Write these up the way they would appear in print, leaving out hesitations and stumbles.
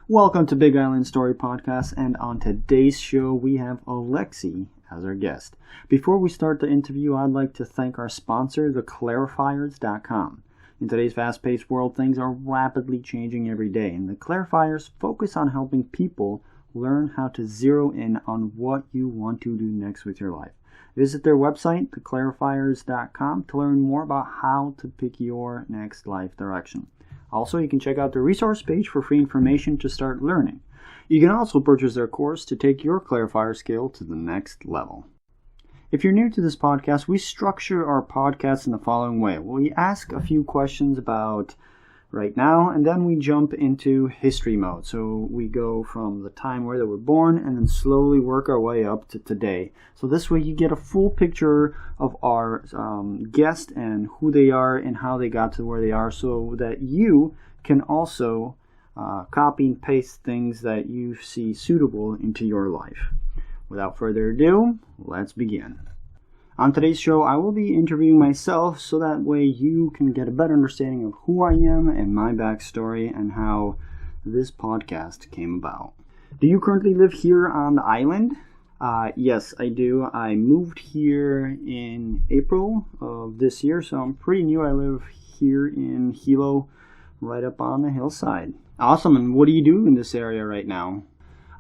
Welcome to Big Island Story Podcast, and on today's show we have Alexey as our guest. Before we start the interview, I'd like to thank our sponsor, theclarifiers.com. In today's fast-paced world, things are rapidly changing every day, and the clarifiers focus on helping people learn how to zero in on what you want to do next with your life. Visit their website, theclarifiers.com, to learn more about how to pick your next life direction. Also, you can check out the resource page for free information to start learning. You can also purchase their course to take your clarifier skill to the next level. If you're new to this podcast, we structure our podcast in the following way. We ask a few questions about right now, and then we jump into history mode. So we go from the time where they were born and then slowly work our way up to today. So this way you get a full picture of our guest and who they are and how they got to where they are, so that you can also copy and paste things that you see suitable into your life. Without further ado, let's begin. On today's show, I will be interviewing myself so that way you can get a better understanding of who I am and my backstory and how this podcast came about. Do you currently live here on the island? Yes, I do. I moved here in April of this year, so I'm pretty new. I live here in Hilo, right up on the hillside. Awesome, and what do you do in this area right now?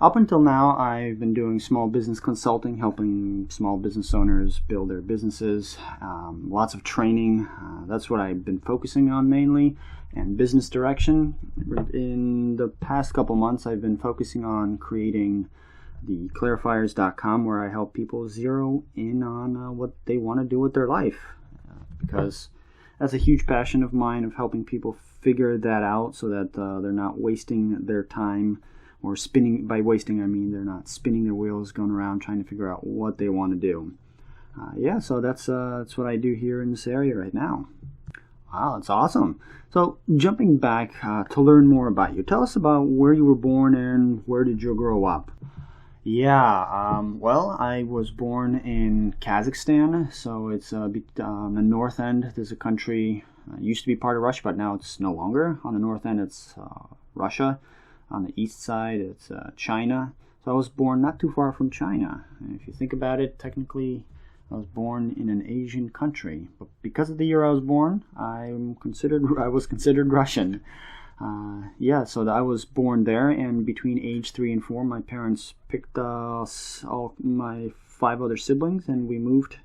Up until now, I've been doing small business consulting, helping small business owners build their businesses, lots of training. That's what I've been focusing on mainly, and business direction. In the past couple months, I've been focusing on creating the clarifiers.com, where I help people zero in on what they want to do with their life, because that's a huge passion of mine, of helping people figure that out so that they're not wasting their time. Or spinning, by wasting I mean they're not spinning their wheels going around trying to figure out what they want to do. So that's what I do here in this area right now. Wow, that's awesome. So jumping back to learn more about you, tell us about where you were born and where did you grow up? Well, I was born in Kazakhstan, so it's on the north end. There's a country, used to be part of Russia, but now it's no longer. On the north end, it's Russia. On the east side, it's China. So I was born not too far from China. And if you think about it, technically, I was born in an Asian country. But because of the year I was born, I was considered Russian. So I was born there, and between age 3 and 4, my parents picked us, all my 5 other siblings, and we moved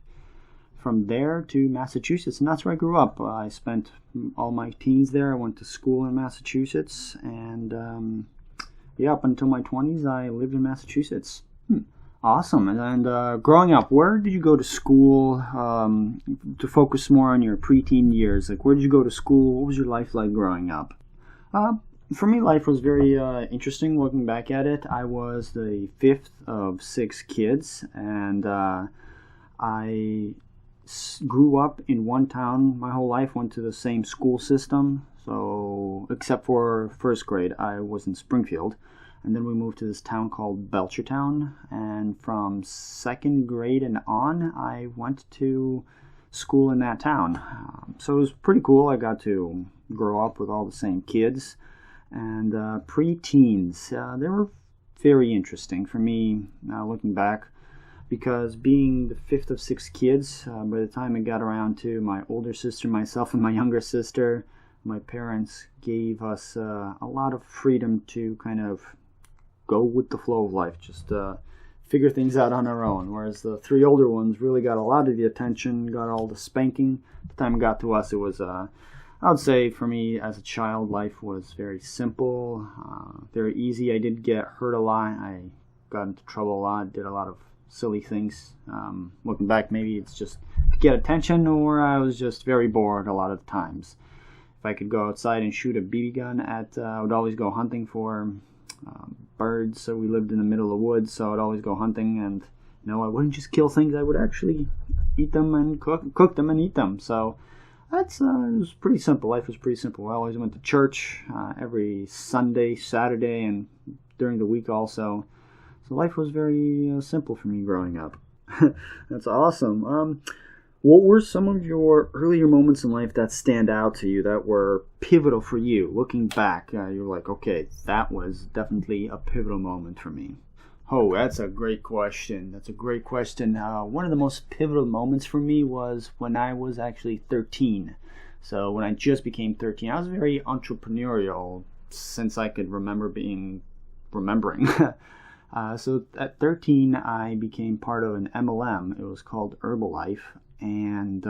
from there to Massachusetts, and that's where I grew up. I spent all my teens there. I went to school in Massachusetts, and up until my 20s, I lived in Massachusetts. Awesome. And growing up, where did you go to school to focus more on your preteen years? Like, where did you go to school? What was your life like growing up? For me, life was very interesting looking back at it. I was the 5th of 6 kids, and I grew up in one town my whole life, went to the same school system, so except for first grade I was in Springfield, and then we moved to this town called Belchertown, and from second grade and on I went to school in that town. So it was pretty cool. I got to grow up with all the same kids, and pre-teens, they were very interesting for me looking back, because being the 5th of 6 kids, by the time it got around to my older sister, myself, and my younger sister, my parents gave us a lot of freedom to kind of go with the flow of life, just figure things out on our own, whereas the 3 older ones really got a lot of the attention, got all the spanking. By the time it got to us, it was, I would say for me as a child, life was very simple, very easy. I did get hurt a lot. I got into trouble a lot, did a lot of silly things. Looking back, maybe it's just to get attention, or I was just very bored a lot of times. If I could go outside and shoot a BB gun I would always go hunting for birds. So we lived in the middle of the woods, so I'd always go hunting, and I wouldn't just kill things. I would actually eat them and cook them and eat them. So it was pretty simple. Life was pretty simple. I always went to church every Sunday, Saturday, and during the week also. So life was very simple for me growing up. That's awesome. What were some of your earlier moments in life that stand out to you that were pivotal for you? Looking back, you're like, okay, that was definitely a pivotal moment for me. Oh, that's a great question. That's a great question. One of the most pivotal moments for me was when I was actually 13. So when I just became 13, I was very entrepreneurial since I could remembering. So at 13, I became part of an MLM. It was called Herbalife, and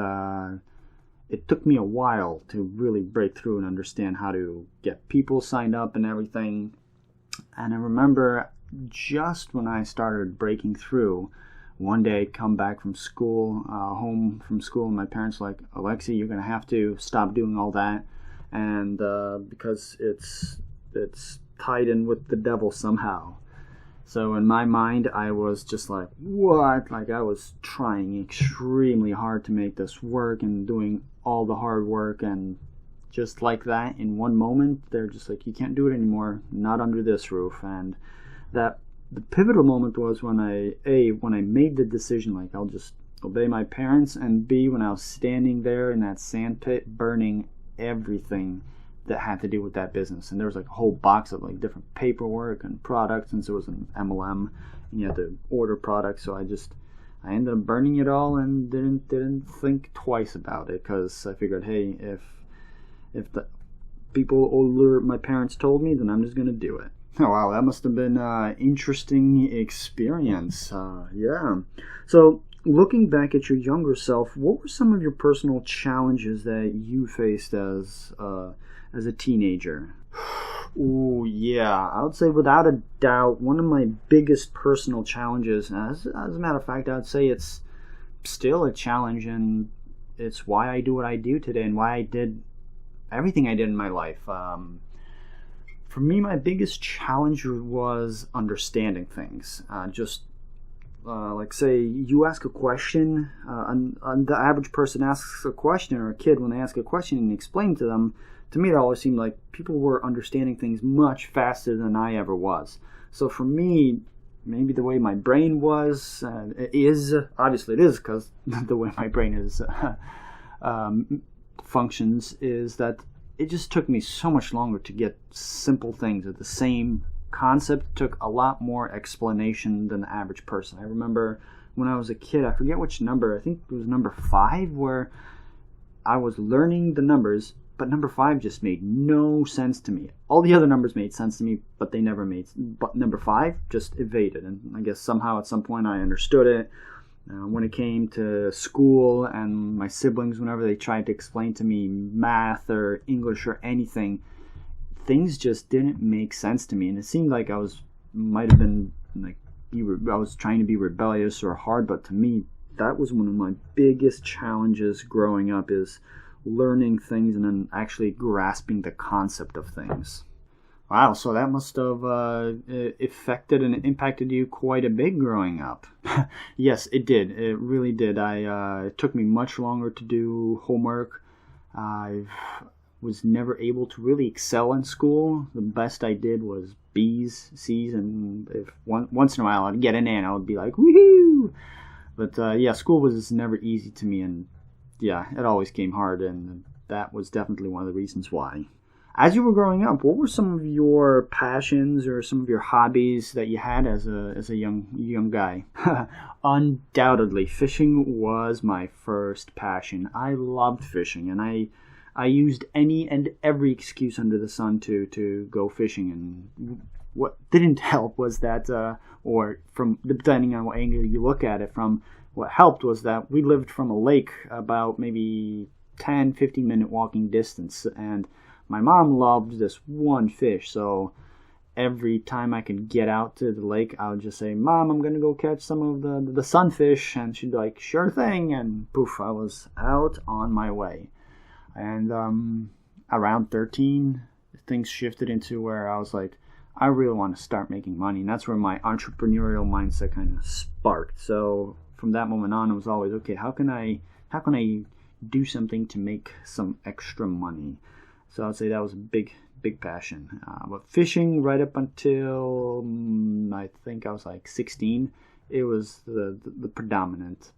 it took me a while to really break through and understand how to get people signed up and everything. And I remember just when I started breaking through, one day I'd come back from school, home from school, and my parents were like, Alexey, you're going to have to stop doing all that, and because it's tied in with the devil somehow. So in my mind, I was just like, what? Like, I was trying extremely hard to make this work and doing all the hard work, and just like that, in one moment, they're just like, you can't do it anymore, not under this roof. And that the pivotal moment was when I made the decision, like, I'll just obey my parents, and B, when I was standing there in that sand pit burning everything that had to do with that business. And there was like a whole box of like different paperwork and products, since it was an MLM and you had to order products. So I ended up burning it all and didn't think twice about it, because I figured, hey, if the people older my parents told me, then I'm just gonna do it. Oh wow, that must have been an interesting experience. Yeah. So looking back at your younger self, what were some of your personal challenges that you faced as a teenager? Oh yeah, I would say without a doubt, one of my biggest personal challenges, as a matter of fact, I would say it's still a challenge, and it's why I do what I do today and why I did everything I did in my life. For me, my biggest challenge was understanding things. Like, say you ask a question, and the average person asks a question, or a kid, when they ask a question and explain to them, to me it always seemed like people were understanding things much faster than I ever was. So for me, maybe the way my brain was, obviously it is, because the way my brain is functions, is that it just took me so much longer to get simple things. The same concept took a lot more explanation than the average person. I remember when I was a kid, I forget which number, I think it was number 5, where I was learning the numbers, but number 5 just made no sense to me. All the other numbers made sense to me, but but number 5 just evaded. And I guess somehow at some point I understood it. When it came to school and my siblings, whenever they tried to explain to me math or English or anything, things just didn't make sense to me. And it seemed like I was trying to be rebellious or hard, but to me, that was one of my biggest challenges growing up, is learning things and then actually grasping the concept of things. Wow, so that must have affected and impacted you quite a bit growing up. Yes, it did. It really did. It took me much longer to do homework. I was never able to really excel in school. The best I did was B's, C's, and once in a while I'd get an A and I would be like, woohoo! But yeah, school was never easy to me, and yeah, it always came hard, and that was definitely one of the reasons why. As you were growing up, what were some of your passions or some of your hobbies that you had as a young guy? Undoubtedly, fishing was my first passion. I loved fishing, and I used any and every excuse under the sun to go fishing. And what didn't help was that, or from depending on what angle you look at it from, what helped was that we lived from a lake about maybe 10-15 minute walking distance, and my mom loved this one fish, so every time I could get out to the lake, I would just say, Mom, I'm going to go catch some of the sunfish, and she'd be like, sure thing, and poof, I was out on my way. And around 13, things shifted into where I was like, I really want to start making money, and that's where my entrepreneurial mindset kind of sparked. So from that moment on, it was always, okay, how can I do something to make some extra money? So I'd say that was a big passion. But fishing, right up until I think I was like 16, it was the predominant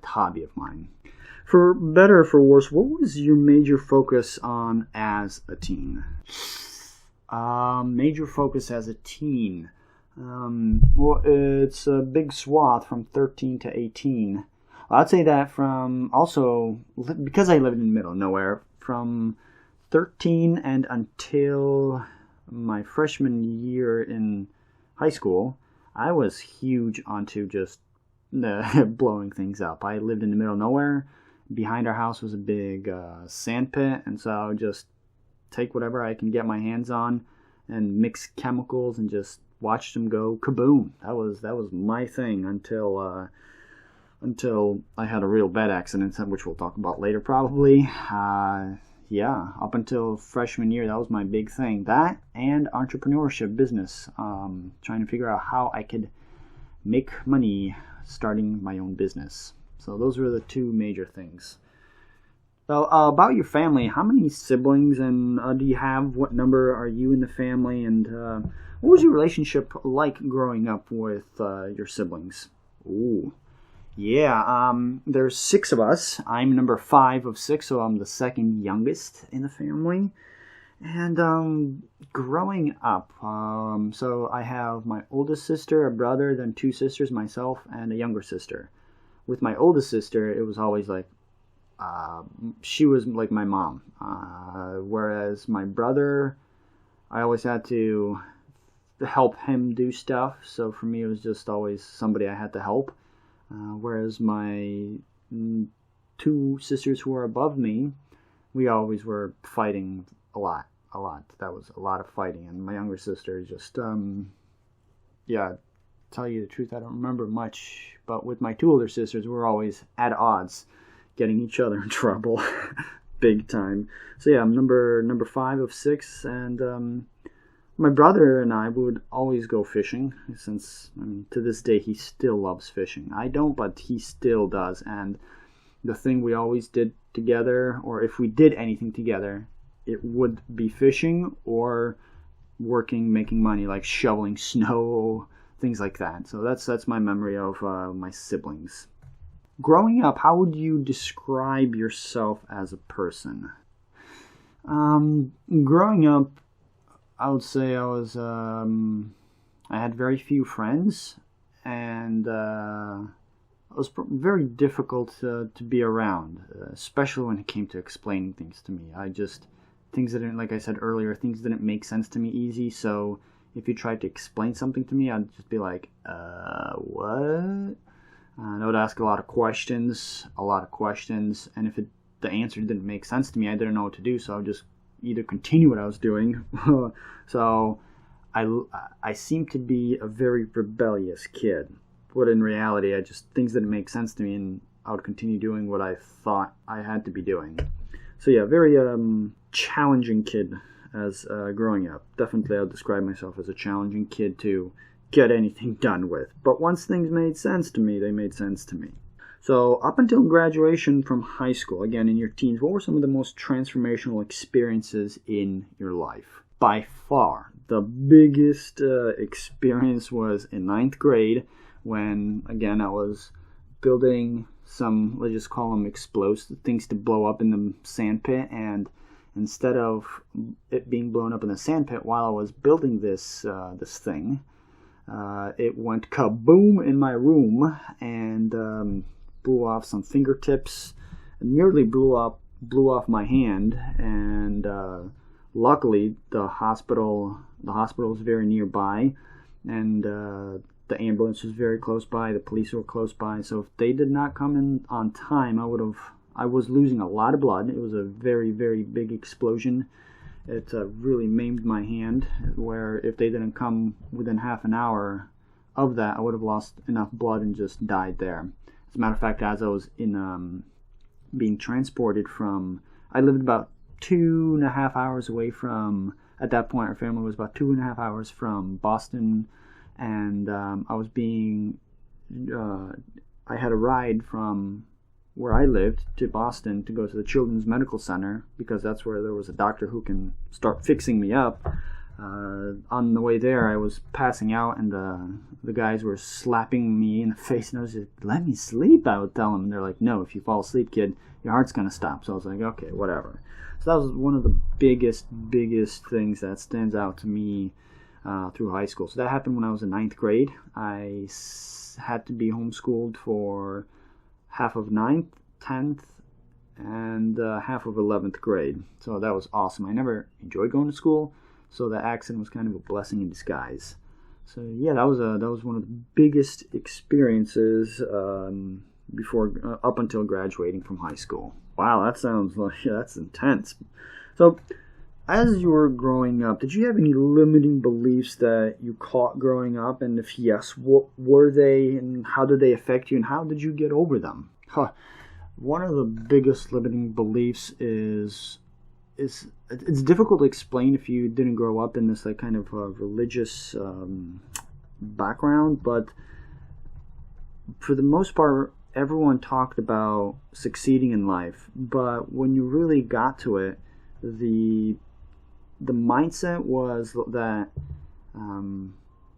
hobby of mine. For better or for worse, what was your major focus on as a teen? Major focus as a teen. Well, it's a big swath from 13 to 18. I'd say that from also, because I lived in the middle of nowhere, from 13 and until my freshman year in high school, I was huge onto just blowing things up. I lived in the middle of nowhere. Behind our house was a big sand pit, and so I would just take whatever I can get my hands on and mix chemicals and just watch them go kaboom. That was my thing until I had a real bad accident, which we'll talk about later probably. Up until freshman year, that was my big thing. That and entrepreneurship, business. Trying to figure out how I could make money starting my own business. So those were the two major things. So about your family, how many siblings and do you have? What number are you in the family? And what was your relationship like growing up with your siblings? Ooh. Yeah, there's 6 of us. I'm number 5 of 6, so I'm the second youngest in the family. And growing up, so I have my oldest sister, a brother, then 2 sisters, myself, and a younger sister. With my oldest sister, it was always like, she was like my mom. Whereas my brother, I always had to help him do stuff. So for me, it was just always somebody I had to help. Whereas my 2 sisters who are above me, we always were fighting a lot. That was a lot of fighting. And my younger sister just, tell you the truth, I don't remember much. But with my 2 older sisters, we were always at odds, getting each other in trouble, big time. So yeah, I'm number 5 of 6, and my brother and I would always go fishing, since to this day he still loves fishing. I don't, but he still does. And the thing we always did together, or if we did anything together, it would be fishing or working, making money, like shoveling snow, things like that. So that's my memory of my siblings. Growing up, how would you describe yourself as a person? Growing up, I would say I was, I had very few friends, and it was very difficult to be around, especially when it came to explaining things to me. Things didn't, like I said earlier, things didn't make sense to me easy, so if you tried to explain something to me, I'd just be like, what? And I would ask a lot of questions, and if the answer didn't make sense to me, I didn't know what to do, so I would just either continue what I was doing. So I seemed to be a very rebellious kid, but in reality, things didn't make sense to me, and I would continue doing what I thought I had to be doing. So yeah, very challenging kid as growing up. Definitely, I would describe myself as a challenging kid to get anything done with. But once things made sense to me, they made sense to me. So up until graduation from high school, again in your teens, what were some of the most transformational experiences in your life? By far, the biggest experience was in 9th grade when, again, I was building some, let's just call them explosive things to blow up in the sand pit, and instead of it being blown up in the sand pit while I was building this thing, it went kaboom in my room and blew off some fingertips, and nearly blew off my hand. And luckily, the hospital was very nearby, and the ambulance was very close by. The police were close by. So if they did not come in on time, I was losing a lot of blood. It was a very, very big explosion. It really maimed my hand, where if they didn't come within half an hour of that, I would have lost enough blood and just died there. As a matter of fact, as I was being transported from, I lived about 2.5 hours away from, at that point our family was about 2.5 hours from Boston, and I had a ride from where I lived to Boston to go to the Children's Medical Center, because that's where there was a doctor who can start fixing me up. On the way there, I was passing out, and the guys were slapping me in the face, and I was just, let me sleep, I would tell them. And they're like, no, if you fall asleep, kid, your heart's going to stop. So I was like, okay, whatever. So that was one of the biggest things that stands out to me through high school. So that happened when I was in 9th grade. I had to be homeschooled for half of 9th, 10th, and half of 11th grade. So that was awesome. I never enjoyed going to school, so that accident was kind of a blessing in disguise. So yeah, that was one of the biggest experiences before up until graduating from high school. Wow, that sounds like that's intense. So, as you were growing up, did you have any limiting beliefs that you caught growing up? And if yes, what were they, and how did they affect you, and how did you get over them? One of the biggest limiting beliefs is it's difficult to explain if you didn't grow up in this like kind of religious background, but for the most part, everyone talked about succeeding in life, but when you really got to it, the mindset was that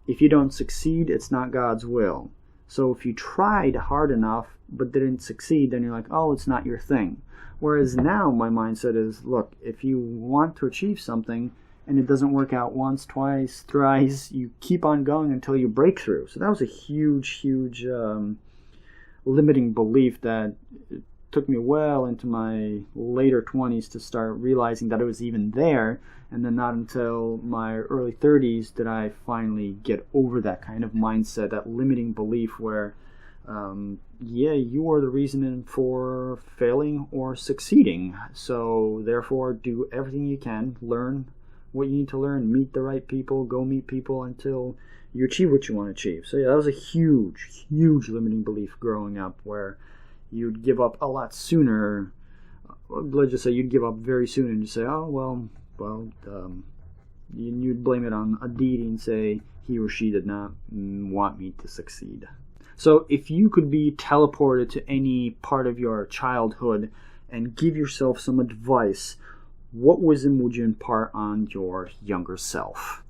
if you don't succeed, it's not God's will. So if you tried hard enough but didn't succeed, then you're like, oh, it's not your thing. Whereas now my mindset is, look, if you want to achieve something and it doesn't work out once, twice, thrice, you keep on going until you break through. So that was a huge limiting belief that it took me well into my later 20s to start realizing that it was even there, and then not until my early 30s did I finally get over that kind of mindset, that limiting belief where you are the reason for failing or succeeding, so therefore do everything you can, learn what you need to learn, meet the right people, go meet people until you achieve what you want to achieve. So yeah, that was a huge limiting belief growing up, where you'd give up a lot sooner. Let's just say you'd give up very soon and just say, oh, well, you'd blame it on a deity and say he or she did not want me to succeed. So if you could be teleported to any part of your childhood and give yourself some advice, what wisdom would you impart on your younger self?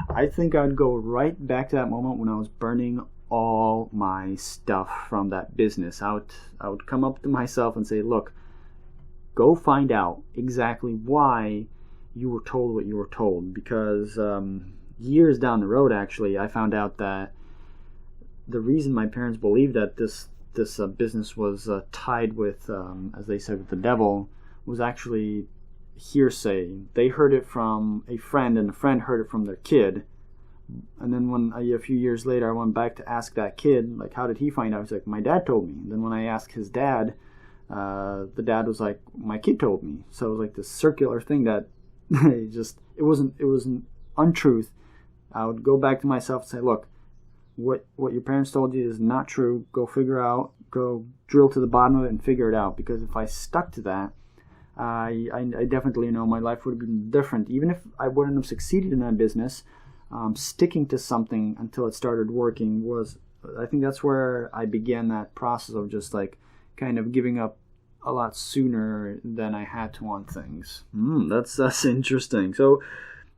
I think I'd go right back to that moment when I was burning all my stuff from that business. I would come up to myself and say, look, go find out exactly why you were told what you were told. Because years down the road, actually, I found out that the reason my parents believed that this business was tied with, as they said, with the devil, was actually hearsay. They heard it from a friend, and the friend heard it from their kid. And then when a few years later I went back to ask that kid, like, how did he find out? He's like, my dad told me. And then when I asked his dad, the dad was like, my kid told me. So it was like this circular thing that it was an untruth. I would go back to myself and say, look, what your parents told you is not true. Go drill to the bottom of it and figure it out. Because if I stuck to that, I definitely know my life would have been different. Even if I wouldn't have succeeded in that business, sticking to something until it started working I think that's where I began that process of just like kind of giving up a lot sooner than I had to on things. That's interesting. So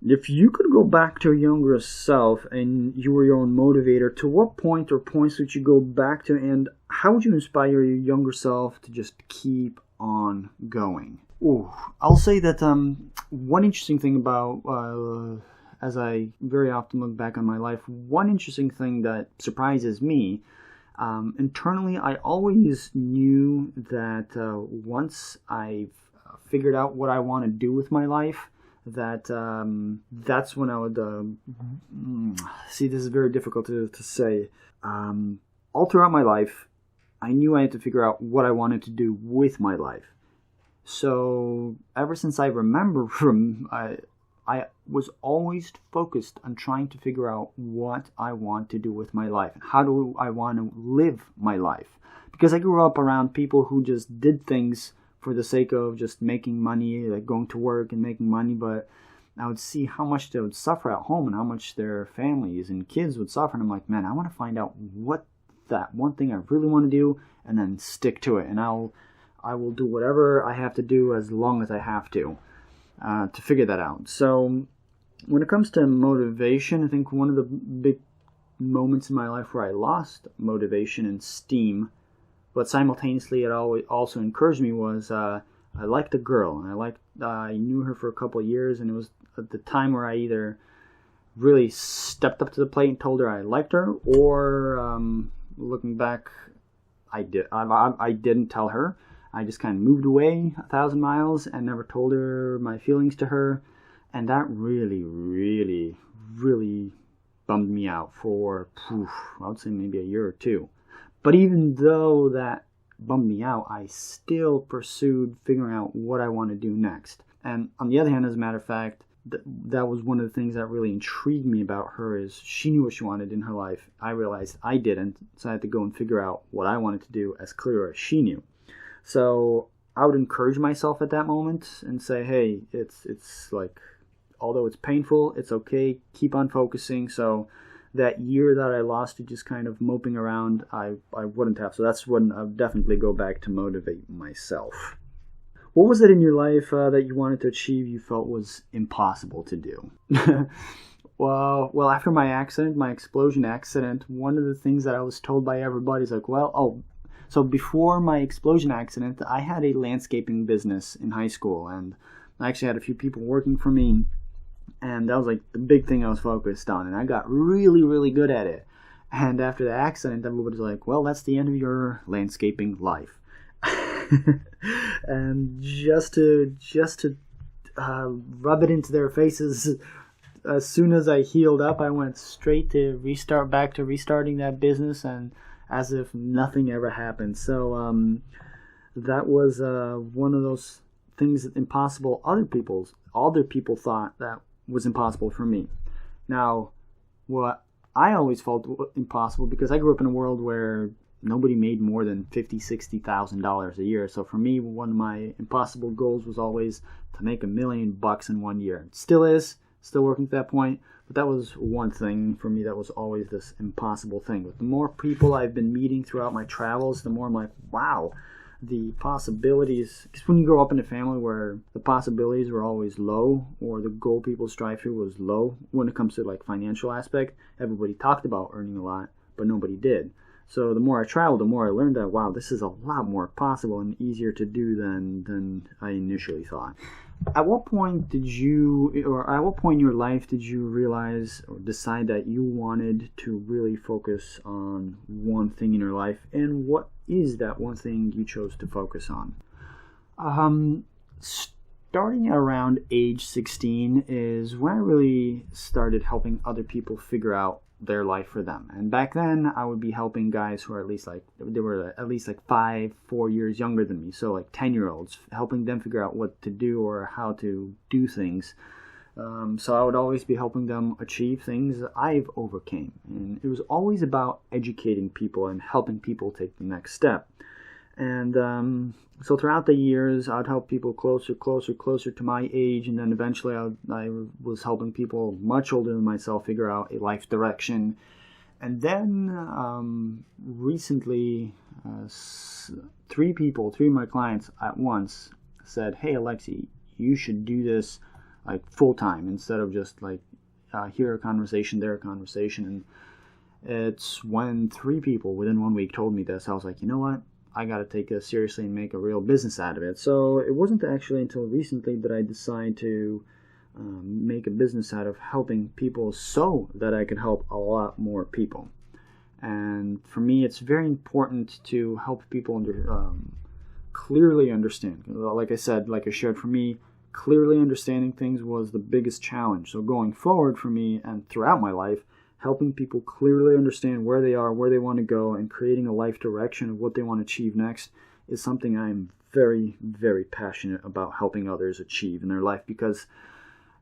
if you could go back to your younger self and you were your own motivator, to what point or points would you go back to, and how would you inspire your younger self to just keep on going? I'll say that one interesting thing about, as I very often look back on my life, one interesting thing that surprises me, internally, I always knew that once I've figured out what I want to do with my life, that's when I would see, this is very difficult to say. All throughout my life, I knew I had to figure out what I wanted to do with my life. So ever since I remember, I was always focused on trying to figure out what I want to do with my life. How do I want to live my life? Because I grew up around people who just did things for the sake of just making money, like going to work and making money, but I would see how much they would suffer at home and how much their families and kids would suffer. And I'm like, man, I want to find out what that one thing I really want to do and then stick to it. And I will do whatever I have to do as long as I have to figure that out. So When it comes to motivation, I think one of the big moments in my life where I lost motivation and steam, but simultaneously it always also encouraged me, was I liked a girl, and I knew her for a couple of years, and it was at the time where I either really stepped up to the plate and told her I liked her, or looking back, I didn't tell her. I just kind of moved away 1,000 miles and never told her my feelings to her, and that really, really, really bummed me out for, I would say maybe a year or two. But even though that bummed me out, I still pursued figuring out what I want to do next. And on the other hand, as a matter of fact, that was one of the things that really intrigued me about her, is she knew what she wanted in her life. I realized I didn't, so I had to go and figure out what I wanted to do as clear as she knew. So I would encourage myself at that moment and say, hey, it's like, although it's painful, it's okay, keep on focusing. So that year that I lost to just kind of moping around, I wouldn't have. So that's when I would definitely go back to motivate myself. What was it in your life that you wanted to achieve you felt was impossible to do? Well, after my explosion accident, one of the things that I was told by everybody is like, so before my explosion accident, I had a landscaping business in high school, and I actually had a few people working for me, and that was like the big thing I was focused on, and I got really, really good at it. And after the accident, everybody's like, well, that's the end of your landscaping life. And just to rub it into their faces, as soon as I healed up, I went straight to restarting that business, and as if nothing ever happened. So that was one of those things that other people thought that was impossible for me. Now, what I always felt impossible, because I grew up in a world where nobody made more than $50,000, $60,000 a year. So for me, one of my impossible goals was always to make $1 million in 1 year. It still is, still working to that point. But that was one thing for me that was always this impossible thing. But the more people I've been meeting throughout my travels, the more I'm like, wow, the possibilities. Because when you grow up in a family where the possibilities were always low, or the goal people strive to was low when it comes to like financial aspect, everybody talked about earning a lot, but nobody did. So the more I traveled, the more I learned that, wow, this is a lot more possible and easier to do than I initially thought. At what point in your life did you realize or decide that you wanted to really focus on one thing in your life, and what is that one thing you chose to focus on? Starting around age 16 is when I really started helping other people figure out their life for them. And back then I would be helping guys who are they were at least 4 years younger than me, so like 10-year-olds, helping them figure out what to do or how to do things. So I would always be helping them achieve things I've overcame, and it was always about educating people and helping people take the next step. And so throughout the years, I'd help people closer to my age, and then eventually I was helping people much older than myself figure out a life direction. And then recently, three of my clients at once said, "Hey, Alexey, you should do this like full time instead of just like here a conversation, there a conversation." And it's when 3 people within 1 week told me this, I was like, you know what? I got to take this seriously and make a real business out of it. So it wasn't actually until recently that I decided to make a business out of helping people so that I could help a lot more people. And for me, it's very important to help people clearly understand. Like I said, like I shared, for me, clearly understanding things was the biggest challenge. So going forward for me and throughout my life, helping people clearly understand where they are, where they want to go, and creating a life direction of what they want to achieve next is something I'm very, very passionate about helping others achieve in their life, because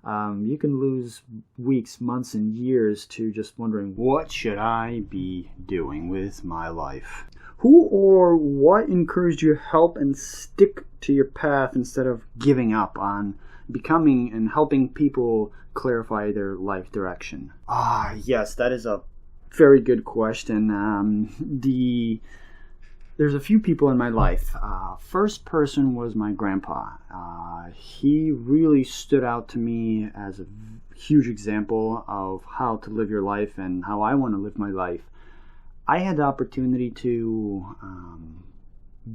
you can lose weeks, months, and years to just wondering, what should I be doing with my life? Who or what encouraged you to help and stick to your path instead of giving up on becoming and helping people clarify their life direction? Yes, that is a very good question. There's a few people in my life. First person was my grandpa. He really stood out to me as a huge example of how to live your life and how I want to live my life. I had the opportunity to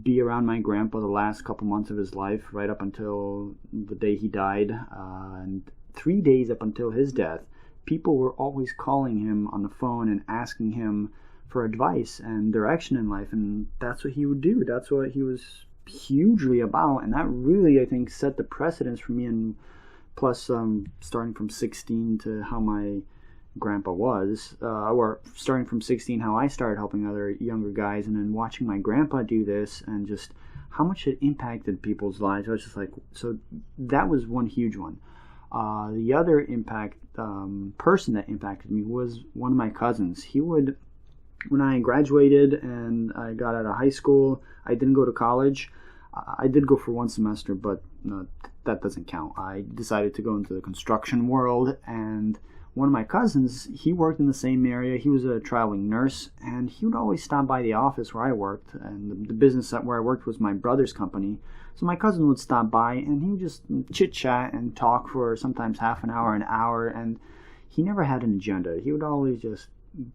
be around my grandpa the last couple months of his life, right up until the day he died. And 3 days up until his death, people were always calling him on the phone and asking him for advice and direction in life, and that's what he would do. That's what he was hugely about, and that really, I think, set the precedence for me. And plus, starting from 16 to how my grandpa was, or starting from 16, how I started helping other younger guys, and then watching my grandpa do this, and just how much it impacted people's lives. I was just like, so that was one huge one. The other person that impacted me was one of my cousins. He would, when I graduated and I got out of high school, I didn't go to college. I did go for one semester, but that doesn't count. I decided to go into the construction world, and one of my cousins, he worked in the same area. He was a traveling nurse, and he would always stop by the office where I worked, and the business where I worked was my brother's company. So my cousin would stop by, and he would just chit-chat and talk for sometimes half an hour, and he never had an agenda. He would always just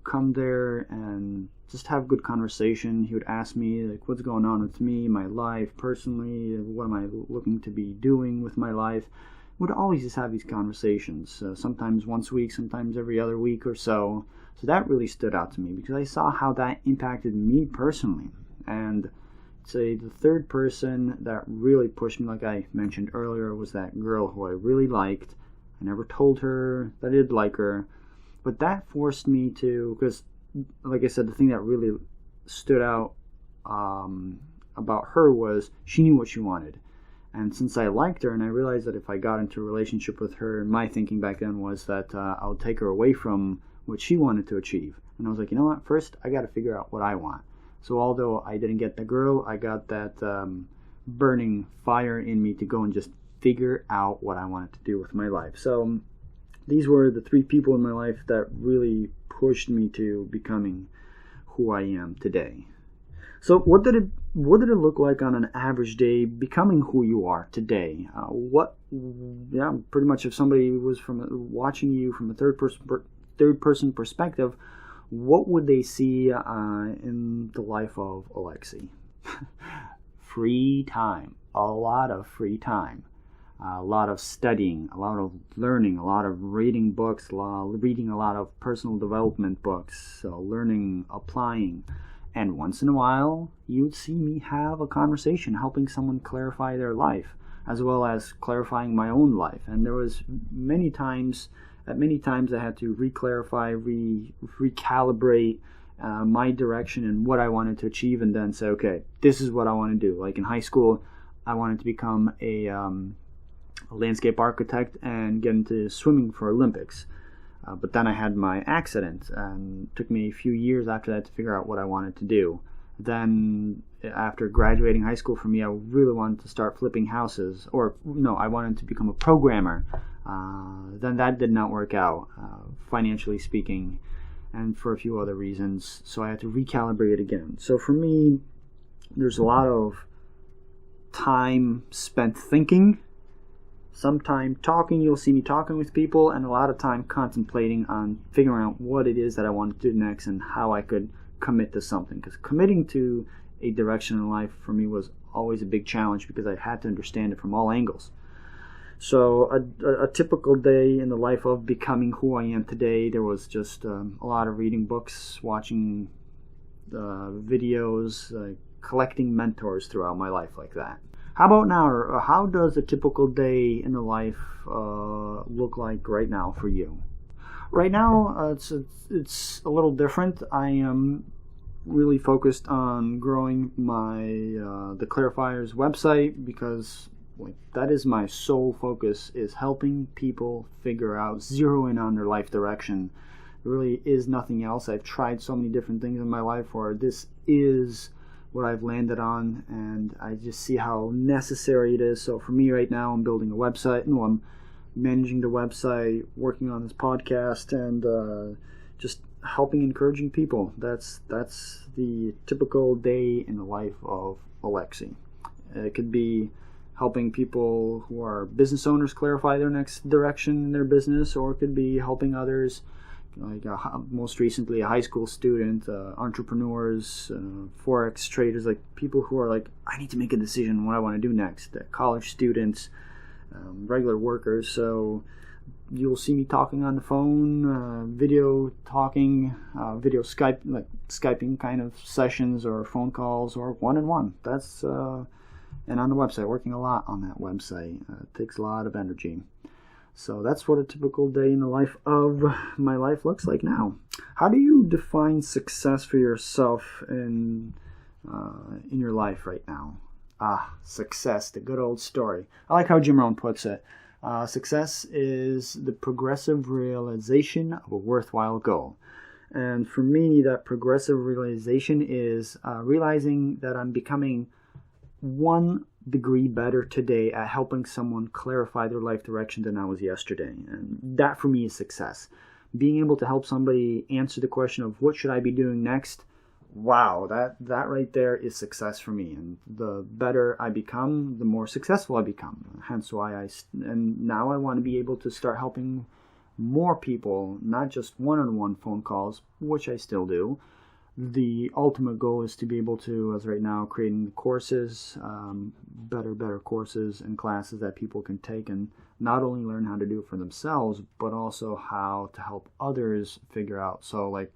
come there and just have good conversation. He would ask me, like, what's going on with me, my life personally, what am I looking to be doing with my life. Would always just have these conversations, sometimes once a week, sometimes every other week or so. So that really stood out to me because I saw how that impacted me personally. And say the third person that really pushed me, like I mentioned earlier, was that girl who I really liked. I never told her that I did like her, but that forced me to, because like I said, the thing that really stood out about her was she knew what she wanted. And since I liked her, and I realized that if I got into a relationship with her, my thinking back then was that I would take her away from what she wanted to achieve. And I was like, you know what? First, I got to figure out what I want. So although I didn't get the girl, I got that burning fire in me to go and just figure out what I wanted to do with my life. So these were the three people in my life that really pushed me to becoming who I am today. So what did it look like on an average day becoming who you are today? Pretty much if somebody was watching you from a third person perspective, what would they see in the life of Alexey? Free time, a lot of free time, a lot of studying, a lot of learning, a lot of reading books, reading a lot of personal development books, learning, applying. And once in a while, you'd see me have a conversation helping someone clarify their life, as well as clarifying my own life. And there was many times I had to reclarify, recalibrate my direction and what I wanted to achieve, and then say, okay, this is what I want to do. Like in high school, I wanted to become a landscape architect and get into swimming for Olympics. But then I had my accident, and it took me a few years after that to figure out what I wanted to do. Then, after graduating high school, for me, I really wanted to start flipping houses. I wanted to become a programmer. Then that did not work out, financially speaking, and for a few other reasons. So I had to recalibrate it again. So for me, there's a lot of time spent thinking, some time talking. You'll see me talking with people, and a lot of time contemplating on figuring out what it is that I want to do next and how I could commit to something. Because committing to a direction in life for me was always a big challenge because I had to understand it from all angles. So a typical day in the life of becoming who I am today, there was just a lot of reading books, watching videos, collecting mentors throughout my life like that. How about now? How does a typical day in the life look like right now for you? Right now, it's a little different. I am really focused on growing my the Clarifiers website because that is my sole focus, is helping people figure out, zero in on their life direction. There really is nothing else. I've tried so many different things in my life where this is what I've landed on, and I just see how necessary it is. So for me right now, I'm building a website. I'm managing the website, working on this podcast, and just helping, encouraging people. That's the typical day in the life of Alexey. It could be helping people who are business owners clarify their next direction in their business, or it could be helping others, like most recently a high school student, entrepreneurs, forex traders, like people who are like, I need to make a decision on what I want to do next. College students, regular workers. So you'll see me talking on the phone, video talking, video Skype, like Skyping kind of sessions, or phone calls, or one-on-one. That's and on the website, working a lot on that website. It takes a lot of energy. So that's what a typical day in the life of my life looks like now. How do you define success for yourself in your life right now? Success, the good old story. I like how Jim Rohn puts it. Success is the progressive realization of a worthwhile goal. And for me, that progressive realization is realizing that I'm becoming 1 degree better today at helping someone clarify their life direction than I was yesterday. And that for me is success. Being able to help somebody answer the question of what should I be doing next, wow, that right there is success for me. And the better I become, the more successful I become. Hence why and now I want to be able to start helping more people, not just one-on-one phone calls, which I still do. The ultimate goal is to be able to, as right now, creating courses, better courses and classes that people can take and not only learn how to do it for themselves, but also how to help others figure out. So like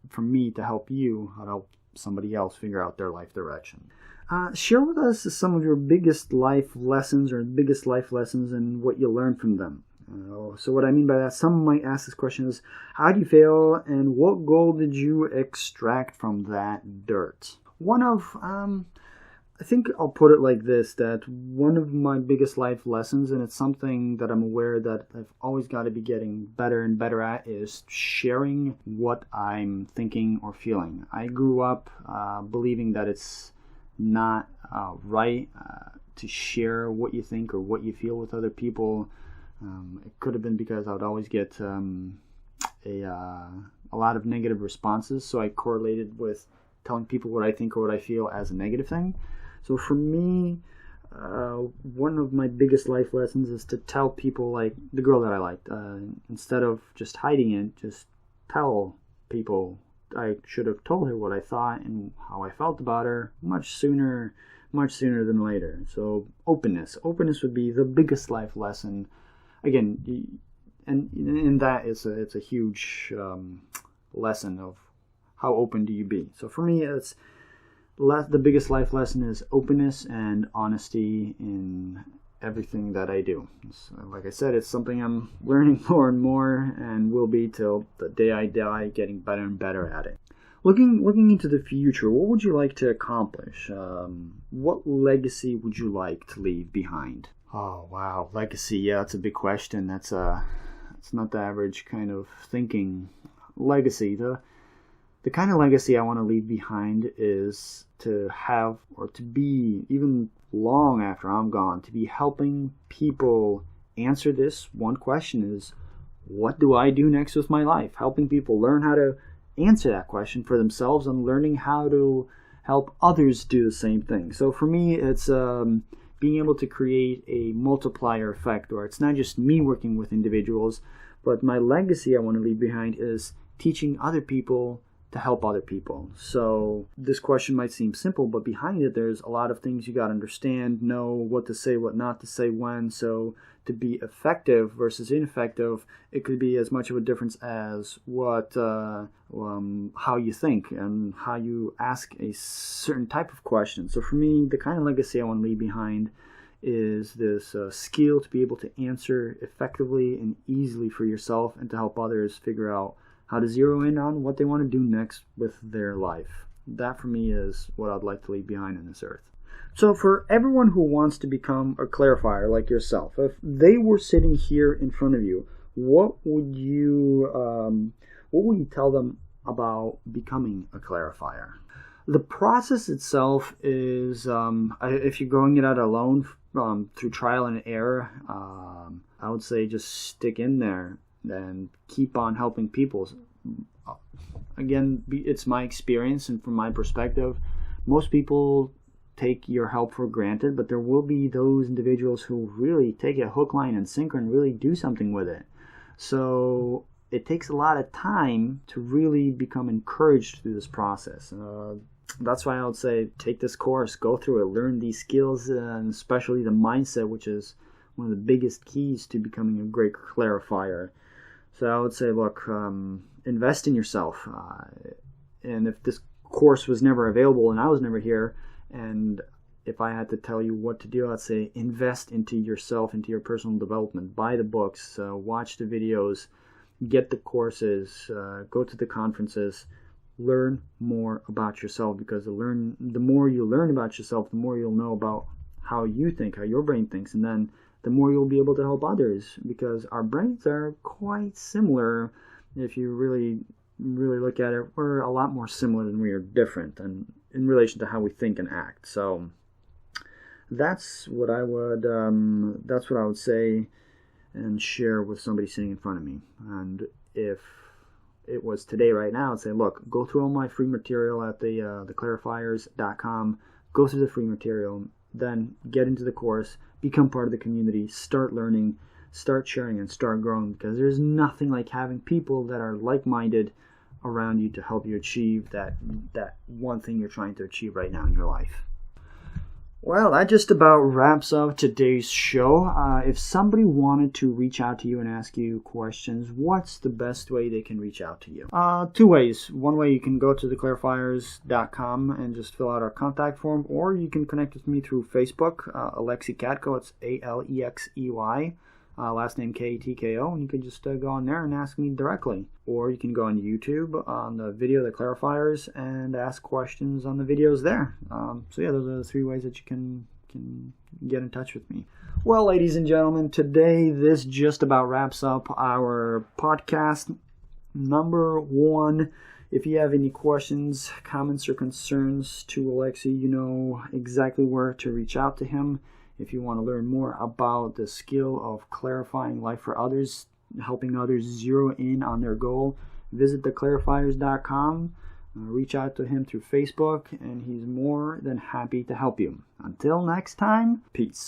for me to help you, how to help somebody else figure out their life direction. Share with us some of your biggest life lessons and what you learned from them. So what I mean by that, some might ask this question is, how do you fail and what gold did you extract from that dirt? I think I'll put it like this, that one of my biggest life lessons, and it's something that I'm aware that I've always got to be getting better and better at, is sharing what I'm thinking or feeling. I grew up believing that it's not right to share what you think or what you feel with other people. It could have been because I would always get a lot of negative responses, so I correlated with telling people what I think or what I feel as a negative thing. So for me, one of my biggest life lessons is to tell people, like the girl that I liked, instead of just hiding it, just tell people. I should have told her what I thought and how I felt about her much sooner than later. So openness would be the biggest life lesson. Again, and in that it's a huge lesson of how open do you be. So for me, it's the biggest life lesson is openness and honesty in everything that I do. So, like I said, it's something I'm learning more and more, and will be till the day I die, getting better and better at it. Looking into the future, what would you like to accomplish? What legacy would you like to leave behind? Oh wow, legacy. Yeah, that's a big question. It's not the average kind of thinking. Legacy. The kind of legacy I want to leave behind is to have, or to be, even long after I'm gone, to be helping people answer this one question is, what do I do next with my life? Helping people learn how to answer that question for themselves and learning how to help others do the same thing. So for me, it's being able to create a multiplier effect, or it's not just me working with individuals, but my legacy I want to leave behind is teaching other people to help other people. So this question might seem simple, but behind it there's a lot of things you got to understand, know what to say, what not to say, when. So to be effective versus ineffective, it could be as much of a difference as how you think and how you ask a certain type of question. So for me, the kind of legacy I want to leave behind is this skill to be able to answer effectively and easily for yourself, and to help others figure out how to zero in on what they want to do next with their life. That for me is what I'd like to leave behind on this earth. So for everyone who wants to become a clarifier like yourself, if they were sitting here in front of you, what would you tell them about becoming a clarifier? The process itself is, if you're going it out alone through trial and error, I would say just stick in there and keep on helping people. again, it's my experience, and from my perspective, most people take your help for granted, but there will be those individuals who really take it hook, line, and sinker and really do something with it. So it takes a lot of time to really become encouraged through this process. That's why I would say take this course, go through it, learn these skills, and especially the mindset, which is one of the biggest keys to becoming a great clarifier. So I would say, look, invest in yourself. And if this course was never available and I was never here, and if I had to tell you what to do, I'd say invest into yourself, into your personal development. Buy the books, watch the videos, get the courses, go to the conferences, learn more about yourself, because the more you learn about yourself, the more you'll know about how you think, how your brain thinks, and then the more you'll be able to help others, because our brains are quite similar. If you really look at it, we're a lot more similar than we are different, and in relation to how we think and act. So that's what I would say and share with somebody sitting in front of me. And if it was today, right now, I'd say, look, go through all my free material at theclarifiers.com. Go through the free material, then get into the course, become part of the community, start learning, start sharing, and start growing, because there's nothing like having people that are like-minded around you to help you achieve that one thing you're trying to achieve right now in your life. Well, that just about wraps up today's show. If somebody wanted to reach out to you and ask you questions, what's the best way they can reach out to you? Two ways. One way, you can go to theclarifiers.com and just fill out our contact form, or you can connect with me through Facebook, Alexey Katko. It's Alexey. Last name Katko, and you can just go on there and ask me directly. Or you can go on YouTube on the video, The Clarifiers, and ask questions on the videos there. So yeah, those are the three ways that you can get in touch with me. Well, ladies and gentlemen, today this just about wraps up our podcast number 1. If you have any questions, comments, or concerns to Alexey, you know exactly where to reach out to him. If you want to learn more about the skill of clarifying life for others, helping others zero in on their goal, visit theclarifiers.com, reach out to him through Facebook, and he's more than happy to help you. Until next time, peace.